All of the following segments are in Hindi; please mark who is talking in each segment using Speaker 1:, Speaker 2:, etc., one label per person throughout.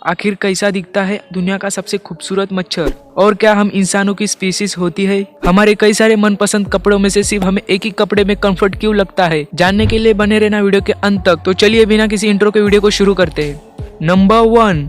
Speaker 1: आखिर कैसा दिखता है दुनिया का सबसे खूबसूरत मच्छर? और क्या हम इंसानों की स्पीसीज होती है? हमारे कई सारे मनपसंद कपड़ों में से सिर्फ हमें एक ही कपड़े में कंफर्ट क्यों लगता है? जानने के लिए बने रहना वीडियो के अंत तक। तो चलिए बिना किसी इंट्रो के वीडियो को शुरू करते हैं। नंबर 1,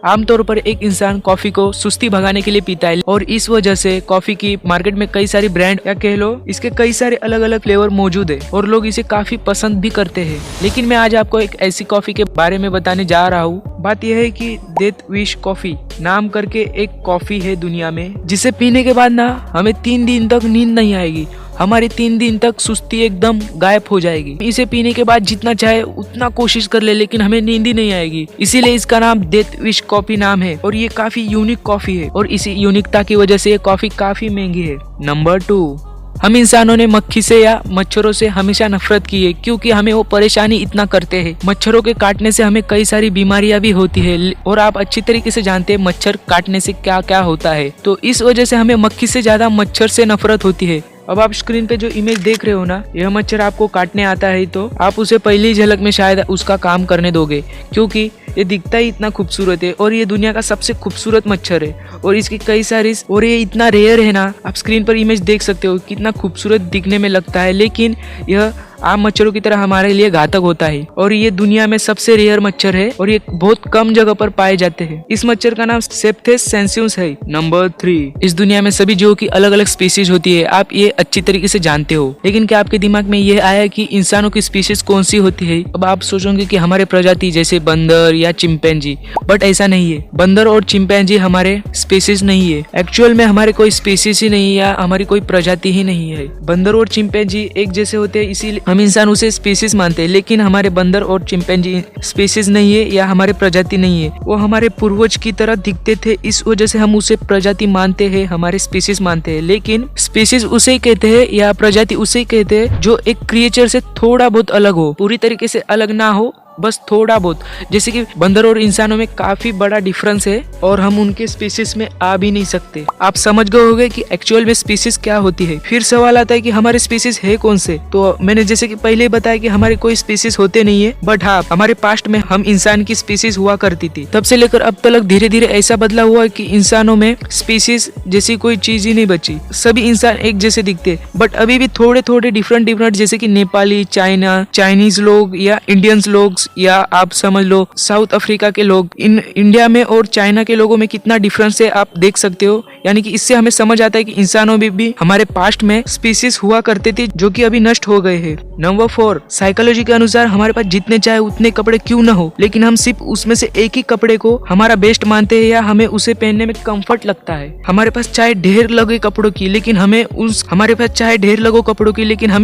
Speaker 1: आमतौर पर एक इंसान कॉफी को सुस्ती भगाने के लिए पीता है और इस वजह से कॉफी की मार्केट में कई सारी ब्रांड या कह लो इसके कई सारे अलग अलग फ्लेवर मौजूद है और लोग इसे काफी पसंद भी करते हैं। लेकिन मैं आज आपको एक ऐसी कॉफी के बारे में बताने जा रहा हूँ। बात यह है कि डेथ विश कॉफी नाम करके एक कॉफी है दुनिया में, जिसे पीने के बाद ना हमें 3 दिन तक नींद नहीं आएगी। हमारी 3 दिन तक सुस्ती एकदम गायब हो जाएगी। इसे पीने के बाद जितना चाहे उतना कोशिश कर ले, लेकिन हमें नींद ही नहीं आएगी। इसीलिए इसका नाम डेथ विश कॉफी नाम है और ये काफी यूनिक कॉफी है और इसी यूनिकता की वजह से ये कॉफी काफी महंगी है। नंबर 2, हम इंसानों ने मक्खी से या मच्छरों से हमेशा नफरत की है क्योंकि हमें वो परेशानी इतना करते हैं। मच्छरों के काटने से हमें कई सारी बीमारियां भी होती है और आप अच्छी तरीके से जानते हैं मच्छर काटने से क्या क्या होता है। तो इस वजह से हमें मक्खी से ज्यादा मच्छर से नफरत होती है। अब आप स्क्रीन पे जो इमेज देख रहे हो ना, यह मच्छर आपको काटने आता है तो आप उसे पहली झलक में शायद उसका काम करने दोगे, क्योंकि ये दिखता ही इतना खूबसूरत है और ये दुनिया का सबसे खूबसूरत मच्छर है और इसकी कई सारी और ये इतना रेयर है ना। आप स्क्रीन पर इमेज देख सकते हो कितना खूबसूरत दिखने में लगता है, लेकिन यह आम मच्छरों की तरह हमारे लिए घातक होता है और ये दुनिया में सबसे रेयर मच्छर है और ये बहुत कम जगह पर पाए जाते हैं। इस मच्छर का नाम सेप्थेस सेंसियस है। नंबर 3, इस दुनिया में सभी जीवों की अलग अलग स्पीसीज होती है, आप ये अच्छी तरीके से जानते हो। लेकिन क्या आपके दिमाग में ये आया कि इंसानों की स्पीसीज कौन सी होती है? अब आप सोचोगे कि हमारे प्रजाति जैसे बंदर या चिंपैंजी, बट ऐसा नहीं है। बंदर और चिंपैंजी हमारे स्पीसीज नहीं है। एक्चुअल में हमारे कोई स्पीसीज ही नहीं या हमारी कोई प्रजाति ही नहीं है। बंदर और चिंपैंजी एक जैसे होते हैं, इसीलिए हम इंसान उसे स्पीसीज मानते हैं, लेकिन हमारे बंदर और चिंपैंजी स्पीसीज नहीं है या हमारे प्रजाति नहीं है। वो हमारे पूर्वज की तरह दिखते थे, इस वजह से हम उसे प्रजाति मानते हैं, हमारे स्पीसीज मानते हैं। लेकिन स्पीसीज उसे ही कहते हैं या प्रजाति उसे ही कहते हैं जो एक क्रिएचर से थोड़ा बहुत अलग हो, पूरी तरीके से अलग ना हो, बस थोड़ा बहुत। जैसे कि बंदर और इंसानों में काफी बड़ा डिफरेंस है और हम उनके स्पीसीज में आ भी नहीं सकते। आप समझ गए होंगे कि एक्चुअल में स्पीसीज क्या होती है। फिर सवाल आता है कि हमारे स्पीसीज है कौन से? तो मैंने जैसे कि पहले बताया कि हमारे कोई स्पीसीज होते नहीं है, बट हाँ हमारे पास्ट में हम इंसान की स्पीसीज हुआ करती थी। तब से लेकर अब तक धीरे धीरे ऐसा बदला हुआ कि इंसानों में स्पीसीज जैसी कोई चीज ही नहीं बची। सभी इंसान एक जैसे दिखते, बट अभी भी थोड़े थोड़े डिफरेंट जैसे कि नेपाली, चाइनीज लोग या इंडियंस लोग या आप समझ लो साउथ अफ्रीका के लोग। इन इंडिया में और चाइना के लोगों में कितना डिफरेंस है आप देख सकते हो। यानी कि इससे हमें समझ आता है कि इंसानों में भी हमारे पास्ट में स्पीसीज हुआ करते थे जो कि अभी नष्ट हो गए हैं। नंबर 4, साइकोलॉजी के अनुसार हमारे पास जितने चाहे उतने कपड़े क्यों न हो, लेकिन हम सिर्फ उसमें से एक ही कपड़े को हमारा बेस्ट मानते हैं या हमें उसे पहनने में कंफर्ट लगता है। हमारे पास चाहे ढेर लगे कपड़ों की, लेकिन हमें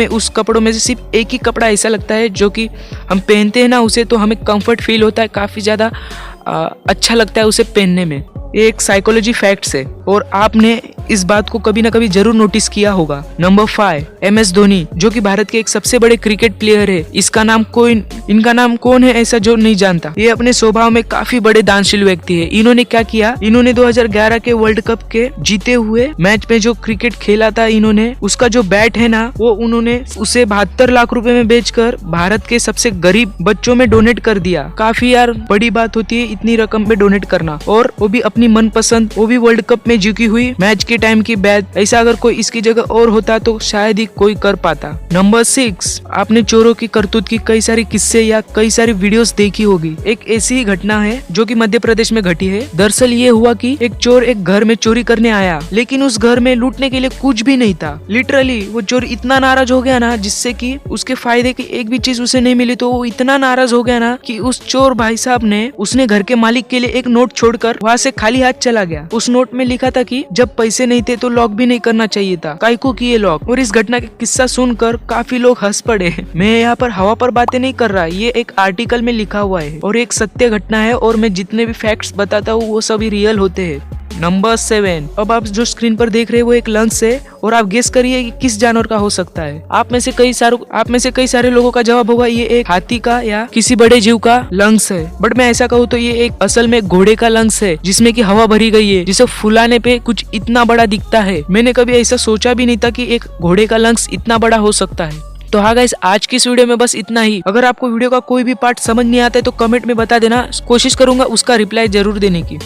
Speaker 1: उस कपड़ों में से सिर्फ एक ही कपड़ा ऐसा लगता है जो कि हम पहनते हैं ना उसे, तो हमें कंफर्ट फील होता है, काफी ज्यादा अच्छा लगता है उसे पहनने में। ये एक साइकोलॉजी फैक्ट्स है और आपने इस बात को कभी ना कभी जरूर नोटिस किया होगा। नंबर 5, MS धोनी, जो कि भारत के एक सबसे बड़े क्रिकेट प्लेयर है। इनका नाम कौन है ऐसा जो नहीं जानता। ये अपने स्वभाव में काफी बड़े दानशील व्यक्ति है। इन्होंने क्या किया, इन्होंने 2011 के वर्ल्ड कप के जीते हुए मैच में जो क्रिकेट खेला था, इन्होंने उसका जो बैट है ना, वो उन्होंने उसे 72 लाख रुपए में बेचकर भारत के सबसे गरीब बच्चों में डोनेट कर दिया। काफी यार बड़ी बात होती है इतनी रकम में डोनेट करना, और वो भी अपनी मनपसंद, वो भी वर्ल्ड कप में जीती हुई मैच के टाइम की बैट। ऐसा अगर कोई इसकी जगह और होता तो शायद ही कोई कर पाता। नंबर 6, आपने चोरों की करतूत की कई सारी किस्से या कई सारी वीडियोस देखी होगी। एक ऐसी ही घटना है जो कि मध्य प्रदेश में घटी है। दरअसल ये हुआ कि एक चोर एक घर में चोरी करने आया, लेकिन उस घर में लूटने के लिए कुछ भी नहीं था। लिटरली वो चोर इतना नाराज हो गया ना, जिससे कि उसके फायदे की एक भी चीज उसे नहीं मिली, तो वो इतना नाराज हो गया ना कि उस चोर भाई साहब ने उसने घर के मालिक के लिए एक नोट छोड़कर वहाँ से खाली हाथ चला गया। उस नोट में लिखा था कि जब पैसे नहीं थे तो लॉक भी नहीं करना चाहिए था, काहे को किए लॉक। और इस घटना का किस्सा सुनकर काफी लोग हंस पड़े। मैं यहाँ पर हवा पर बातें नहीं कर रहा, ये एक आर्टिकल में लिखा हुआ है और एक सत्य घटना है और मैं जितने भी फैक्ट्स बताता हूँ वो सभी रियल होते हैं। नंबर 7, अब आप जो स्क्रीन पर देख रहे हैं वो एक लंग्स है और आप गेस करिए कि किस जानवर का हो सकता है। आप में से कई सारे लोगों का जवाब होगा ये एक हाथी का या किसी बड़े जीव का लंग्स है, बट मैं ऐसा कहूँ तो ये एक असल में घोड़े का लंग्स है जिसमें कि हवा भरी गई है, जिसे फुलाने पे कुछ इतना बड़ा दिखता है। मैंने कभी ऐसा सोचा भी नहीं था कि एक घोड़े का लंग्स इतना बड़ा हो सकता है। तो हाँ गाइस, आज की इस वीडियो में बस इतना ही। अगर आपको वीडियो का कोई भी पार्ट समझ नहीं आता है तो कमेंट में बता देना, कोशिश करूंगा उसका रिप्लाई जरूर देने की।